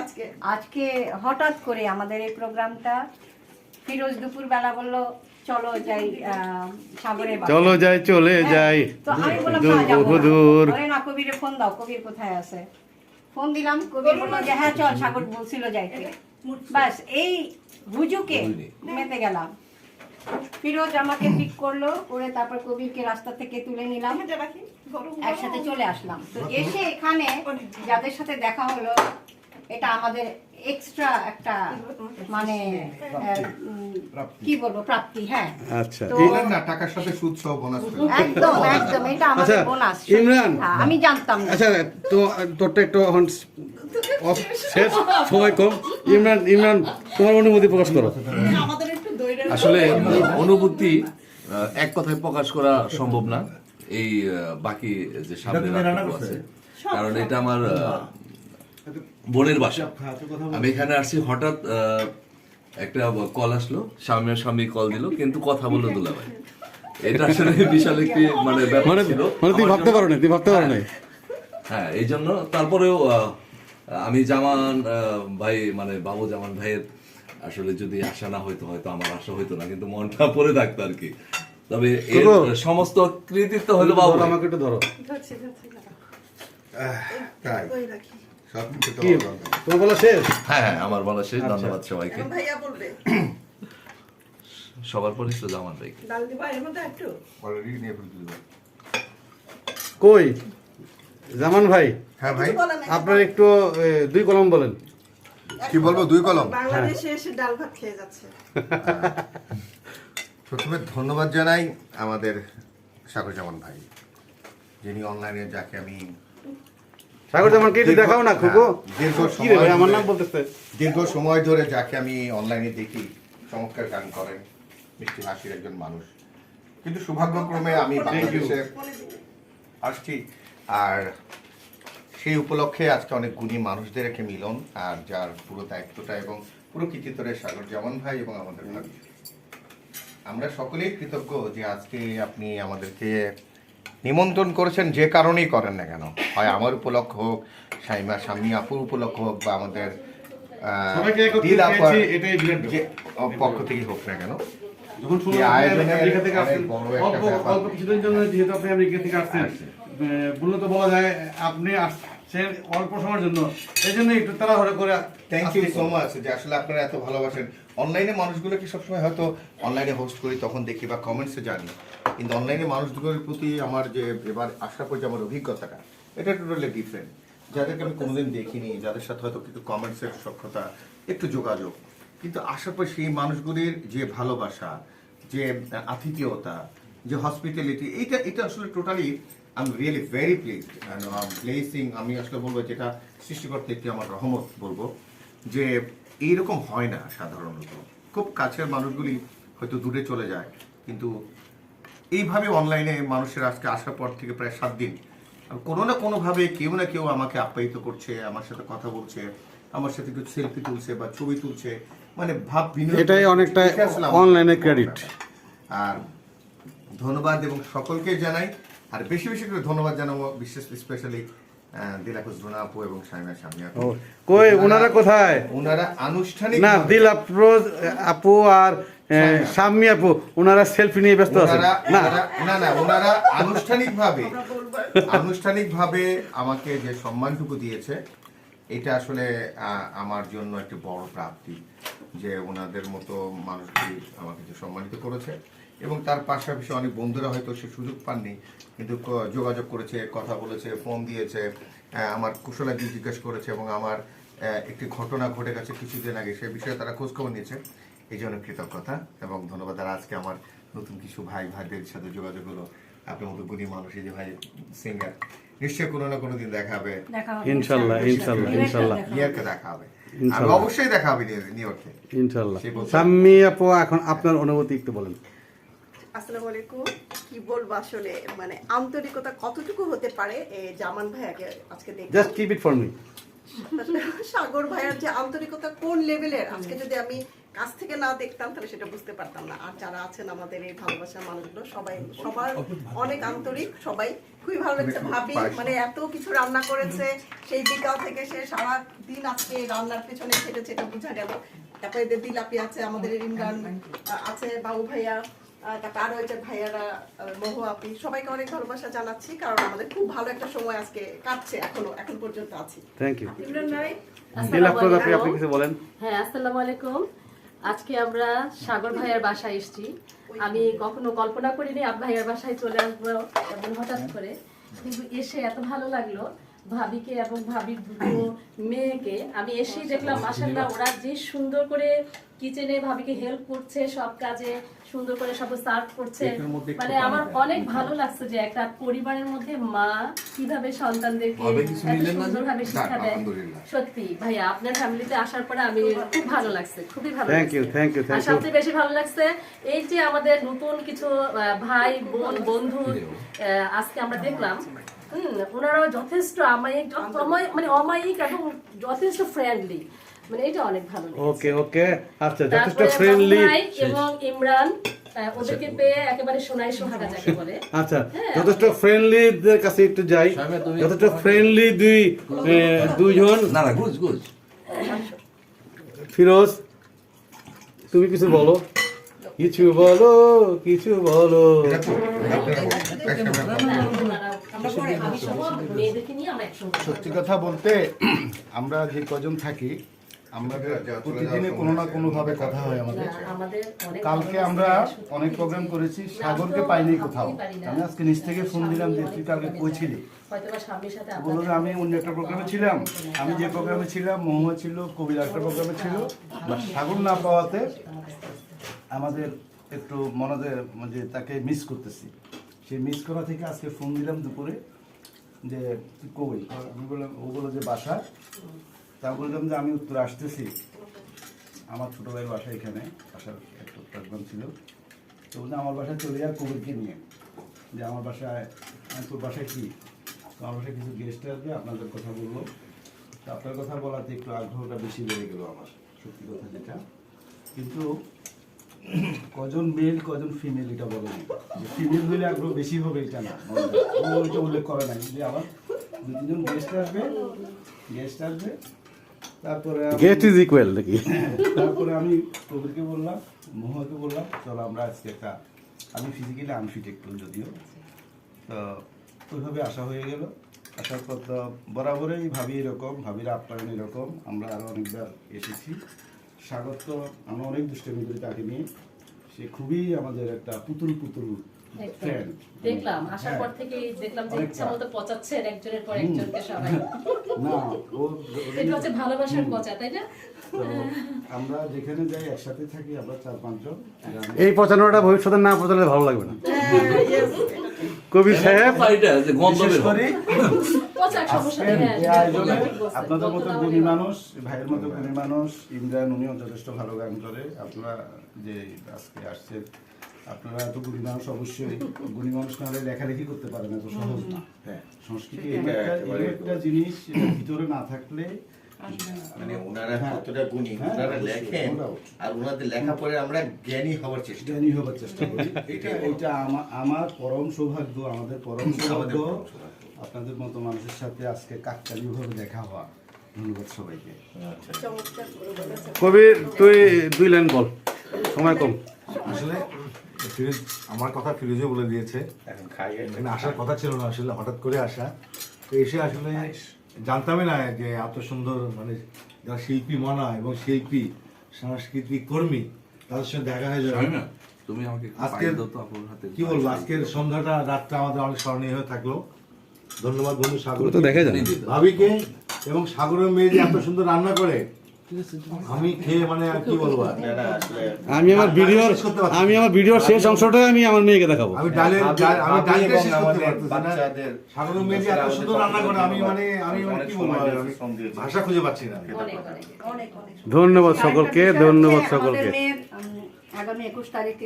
আজকে আজকে হঠাৎ করে আমাদের এই প্রোগ্রামটা ফিরোজ দুপুর বেলা বললো চলো যাই সাগরে, চলো যাই চলে যাই তো আমি বললাম না যাবো না, কবিরে ফোন দাও, কবির কোথায় আছে। ফোন দিলাম, কবির বললো যে হ্যাঁ চল, সাগর বলছিল যাইতে। বাস এই হুজুকে মেতে গেলাম। ফিরোজ আমাকে পিক করলো, করে তারপর কবিরকে রাস্তা থেকে তুলে নিলাম, একসাথে চলে আসলাম। তো এসে এখানে যাদের সাথে দেখা হলো, এটা আমাদের এক্সট্রা একটা মানে কি বলবো প্রাপ্তি। হ্যাঁ আচ্ছা, তো না টাকার সাথে সুদ সহ বোনাস একদম একদম এটা আমাদের বোনাস। ইমরান, আমি জানতাম না। আচ্ছা তো তোরটা একটু শেষ, সময় কম। ইমরান তোমার অনুমতি প্রকাশ করো। আসলে অনুভূতি এক কথায় প্রকাশ করা সম্ভব না, এই বাকি যে সামনে আছে, কারণ এটা আমার বোনের বাসা। আমি এখানে আসছি, হঠাৎ একটা কল আসলো, স্বামী কল দিল, কিন্তু কথা বললো দুলাভাই। এটা আসলে বিশাল একটি মানে ব্যাপার ছিল, তুই ভাবতে পারো না। হ্যাঁ, এই জন্য তারপরেও আমি জামান ভাই মানে বাবু জামান ভাইয়ের আসলে যদি আশা না হয়তো হয়তো আমার আশা হইতো না, কিন্তু মনটা পড়ে থাকতো আর কি। তবে এর সমস্ত কৃতিত্ব হলো বাবু। আমাকে একটু ধরো। তোমার বলা শেষ? হ্যাঁ, আমার বলা শেষ। ধন্যবাদ সবাইকে। সবার পরিচয় জামান ভাই। কই জামান ভাই? হ্যাঁ ভাই, আপনার একটু 2 কলম বলেন। কি বলবো 2 কলম? বাংলাদেশে এসে ডাল ভাত খেয়ে যাচ্ছে। প্রথমে ধন্যবাদ জানাই আমাদের সাগর জামান ভাই, যিনি অনলাইনে যাকে আমি সাগর জামানকে একটু দেখাও না খুব। কি রে ভাই, আমার নাম বলতেছে। দীর্ঘ সময় ধরে যাকে আমি অনলাইনে দেখি, চমৎকার গান করেন, মিষ্টি হাসির একজন মানুষ। কিন্তু সৌভাগ্যক্রমে আমি বাংলাদেশে আসছি, আর সেই উপলক্ষে আজকে অনেক গুণী মানুষদের একটা মিলন, আর যার পুরো দায়িত্বটা এবং পুরো কৃতিত্বরে সাগর জামান ভাই এবং আমাদের ভাবি। আমরা সকলেই কৃতজ্ঞ যে আজকে আপনি আমাদেরকে নিমন্ত্রণ করেছেন, যে কারণেই করেন না কেন, হয় আমার উপলক্ষ হোক, শাইমা শাম্মী আপুর উপলক্ষ হোক, বা আমাদের দিল আপার পক্ষ থেকে হোক না কেন। যখন কিছুদিন জন্য যেহেতু আপনি আমেরিকা থেকে আসছেন, মূলত বলা যায় আপনি আসছেন অল্প সময়ের জন্য, এই জন্য একটু তাড়াহুড়ো করে। থ্যাংক ইউ সো মাচ যে আসলে আপনারা এত ভালোবাসেন। অনলাইনে মানুষগুলোকে সবসময় হয়তো অনলাইনে হোস্ট করি, তখন দেখি বা কমেন্টসে জানি, কিন্তু অনলাইনে মানুষগুলোর প্রতি আমার যে এবার আসার পর যে আমার অভিজ্ঞতাটা, এটা টোটালি ডিফারেন্ট। যাদেরকে আমি কোনোদিন দেখিনি, যাদের সাথে হয়তো কিছু কমেন্টসের সক্ষতা, একটু যোগাযোগ, কিন্তু আসার পর সেই মানুষগুলির যে ভালোবাসা, যে আতিথেয়তা, যে হসপিটালিটি, এটা আসলে totally I am really very pleased and blessing. আমি আসলে বলবো যেটা সৃষ্টিকর্তা একটি আমার রহমত বলবো, যে এইরকম হয় না সাধারণত। খুব কাছের মানুষগুলি হয়তো দূরে চলে যায়, কিন্তু এইভাবে অনলাইনে মানুষের আজকে আসার পর থেকে প্রায় 7 দিন কোনো না কোনোভাবে কেউ না কেউ আমাকে আপ্যায়িত করছে, আমার সাথে কথা বলছে, আমার সাথে একটু সেলফি তুলছে বা ছবি তুলছে, মানে ভাব বিনিময়। এটাই অনেকটা অনলাইনে ক্রেডিট। আর ধন্যবাদ এবং সকলকে জানাই, আর বেশি বেশি করে ধন্যবাদ জানাবো বিশেষ স্পেশালি দিলাফরোজ রুনা আপু এবং শাইমা শাম্মী আপু। কই ওনারা কোথায়? ওনারা আনুষ্ঠানিক না, দিলাফরোজ আপু আর শাম্মী আপু ওনারা সেলফি নিয়ে ব্যস্ত আছেন। না ওনারা আনুষ্ঠানিকভাবে আমাকে যে সম্মানটুকু দিয়েছে, এটা আসলে আমার জন্য একটি বড় প্রাপ্তি, যে ওনাদের মতো মানুষগুলি আমাকে যে সম্মানিত করেছে। এবং তার পাশাপাশি অনেক বন্ধুরা হয়তো সে সুযোগ পাননি, কিন্তু যোগাযোগ করেছে, কথা বলেছে, ফোন দিয়েছে, আমার কুশলাদি জিজ্ঞেস করেছে, এবং আমার একটি ঘটনা ঘটে গেছে কিছুদিন আগে, সে বিষয়ে তারা খোঁজখবর নিয়েছে। এই জন্য কৃতজ্ঞতা এবং ধন্যবাদ। আর আজকে আমার নতুন কিছু ভাইদের সাথে যোগাযোগ হলো, আপনার মতো গুণী মানুষ, এই যে ভাই সিঙ্গার, নিশ্চয়ই কোনো না কোনো দিন দেখা হবে ইনশাআল্লাহ। নিউইয়র্কে দেখা হবে, আর অবশ্যই দেখা হবে নিউইয়র্কে ইনশাআল্লাহ। শাম্মী আপু, এখন আপনার অনুভূতি একটু বলেন। আসসালামু আলাইকুম। কি বলবো আসলে, মানে আন্তরিকতা কতটুকু হতে পারে জামান ভাইয়াকে আজকে দেখে। Just keep it for me. Sagar ভাইয়ার যে আন্তরিকতা কোন লেভেলের, আজকে যদি আমি কাছ থেকে না দেখতাম তাহলে সেটা বুঝতে পারতাম না। আর যারা আছেন আমাদের এই ভালোবাসার মানুষগুলো, সবার অনেক আন্তরিক, সবাই খুবই ভালো লাগছে ভাবি মানে এত কিছু রান্না করেছে সেই বিকাল থেকে সে সারা দিন আজকে রান্নার পেছনে খেটেছে, এটা বোঝা গেল। তারপরে এদের দিলাপি আছে, আমাদের ইমরান আছে, বাবু ভাইয়া, তারপর আরো হয়েছে ভাইয়ারা, মহু আপি, সবাইকে অনেক ভালোবাসা জানাচ্ছি, কারণ আমাদের খুব ভালো একটা সময় আজকে কাটছে, এখন পর্যন্ত আছি। Thank you. ইমরান ভাই আপনি কিছু বলেন। হ্যাঁ, আসসালামু আলাইকুম। আজকে আমরা সাগর ভাইয়ের বাসায় এসেছি। আমি কখনো কল্পনা করিনি ভাইয়ের বাসায় চলে আসবো এবং হঠাৎ করে, কিন্তু এসে এত ভালো লাগলো। ভাবিকে এবং ভাবির দুটো মেয়েকে আমি এসেই দেখলাম মাশাআল্লাহ ওরা যে সুন্দর করে কিচেনে ভাবিকে হেল্প করছে, সব কাজে সুন্দর করে সব সার্ভ করছে। মানে আমার অনেক ভালো লাগছে যে একটা পরিবারের মধ্যে মা কিভাবে সন্তানদেরকে এত সুন্দরভাবে শিক্ষা দেয়। সত্যি ভাইয়া আপনার ফ্যামিলিতে আসার পরে আমি খুব ভালো লাগছে, খুবই ভালো লাগছে। আর সবচেয়ে বেশি ভালো লাগছে এই যে আমাদের নতুন কিছু ভাই বোন বন্ধু আজকে আমরা দেখলাম, ওনারাও যথেষ্ট মানে অমায়িক এবং যথেষ্ট ফ্রেন্ডলি, মানে এটা অনেক ভালো লাগছে। ওকে আচ্ছা, যথেষ্ট ফ্রেন্ডলি এবং ইমরান ওদেরকে পেয়ে একেবারে সোনাই সোহাগা যাকে বলে। আচ্ছা, যথেষ্ট ফ্রেন্ডলিদের কাছে একটু যাই। যথেষ্ট ফ্রেন্ডলি দুইজন। না গুজ ফিরোজ, তুমি কিছু বলো, কিছু বলো। সত্যি কথা বলতে আমরা যে কজন থাকি আমরা প্রতিদিনে কোনো না কোনো ভাবে কথা হয় আমাদের। কালকে আমরা অনেক প্রোগ্রাম করেছি, সাগরকে পাইনি কোথাও। আমি আজকে নিচ থেকে ফোন দিলাম যে তুই কালকে পৌঁছিলি, বললো যে আমি অন্য একটা প্রোগ্রামে ছিলাম। আমি যে প্রোগ্রামে ছিলাম, মহুয়া ছিল, কবির একটা প্রোগ্রামে ছিল, সাগর না পাওয়াতে আমাদের একটু মনে যে তাকে মিস করতেছি। সেই মিস করা থেকে আজকে ফোন দিলাম দুপুরে যে তুই কই, আমি বললাম, ও বললো যে বাসা। তা বললাম যে আমি উত্তরে আসতেছি, আমার ছোটো ভাইয়ের বাসা এখানে, বাসার একটা প্রোগ্রাম ছিল। তো বললাম আমার বাসায় চলে যা কবিরকে নিয়ে, যে আমার বাসায়, আমি তোর বাসায় কি, তো আমার বাসায় কিছু গেস্ট আসবে, আপনাদের কথা বলবো। তো আপনার কথা বলাতে একটু আগ্রহটা বেশি বেড়ে গেলো আমার, সত্যি কথা যেটা। কিন্তু কজন মেল কজন ফিমেল এটা বলেনি, যে ফিমেল হইলে আগ্রহ বেশি হবে এটা না, ও ওইটা উল্লেখ করে নাই যে আমার 2-3 জন গেস্ট আসবে। তারপরে আমি কবিরকে বললাম, মহুয়াকে বললাম, চলো আমরা আজকে একটা, আমি ফিজিক্যালি আনফিট একটু যদিও, তো ওইভাবে আসা হয়ে গেল। আসার পর তো বরাবরই ভাবি এরকম, ভাবির আপ্যায়ন এরকম, আমরা আরও অনেকবার এসেছি। সাগর তো আমরা অনেক দুষ্টামি করি তাকে নিয়ে, সে খুবই আমাদের একটা পুতুল ফ্রেন্ড। দেখলাম আসার পর থেকে দেখলাম যে ইচ্ছা মতো পচাচ্ছেন একজনের পর একজনকে সবাই। না, এটা হচ্ছে ভালোবাসার পচা, তাই না? আমরা যেখানে যাই একসাথে থাকি, আমরা 4-5 জন। এই পচানোটা ভবিষ্যতে না পচালে ভালো লাগবে না। কবির সাহেব, বিশেষ করে পচার সমস্যা নেই। আপনাদের মতো গুণী মানুষ, ভাইয়ের মতো গুণী মানুষ, ইমরান উনিও যথেষ্ট ভালো গান করে। আপনারা যে আজকে আসছেন, আপনারা এত গুণী মানুষ, অবশ্যই গুণী মানুষ না হলে লেখালেখি করতে পারেন, এত সহজ না। সংস্কৃতি একটা জিনিস, এটা ভিতরে না থাকলে মানে ওনারা কতটা গুণী, ওনারা লেখেন আর ওনাদের লেখা পড়ে আমরা জ্ঞানী হওয়ার চেষ্টা করি। এটা আমার পরম সৌভাগ্য, আমাদের পরম সৌভাগ্য আপনাদের মতো মানুষের সাথে আজকে কাকতালীয়ভাবে দেখা হওয়া। ধন্যবাদ সবাইকে। কবির তুই 2 লাইন বল, সময় কম। আসলে ফিরোজ আমার কথা ফিরোজও বলে দিয়েছে, এখানে আসার কথা ছিল না, আসলে হঠাৎ করে আসা। তো এসে আসলে জানতামই না যে এত সুন্দর, মানে যারা শিল্পী মনা এবং শিল্পী সাংস্কৃতিক কর্মী, তাদের সঙ্গে দেখা হয়ে যাবে। তুমি আমাকে আজকের কি বলবো, আজকের সন্ধ্যাটা, রাতটা আমাদের অনেক স্মরণীয় হয়ে থাকলো। ধন্যবাদ বন্ধু সাগর, ভাবিকে এবং সাগরের মেয়ে যে এত সুন্দর রান্না করে, আমি খেয়ে মানে আর কি বলবো। আমি আমার ভিডিওর শেষ অংশটা আমি আমার মেয়েকে দেখাবো। আমি সাগরের মেয়ে যে এত সুন্দর রান্না করে, আমি কি বলবো, ভাষা খুঁজে পাচ্ছি না। ধন্যবাদ সকলকে, ধন্যবাদ সকলকে। আগামী 21 তারিখে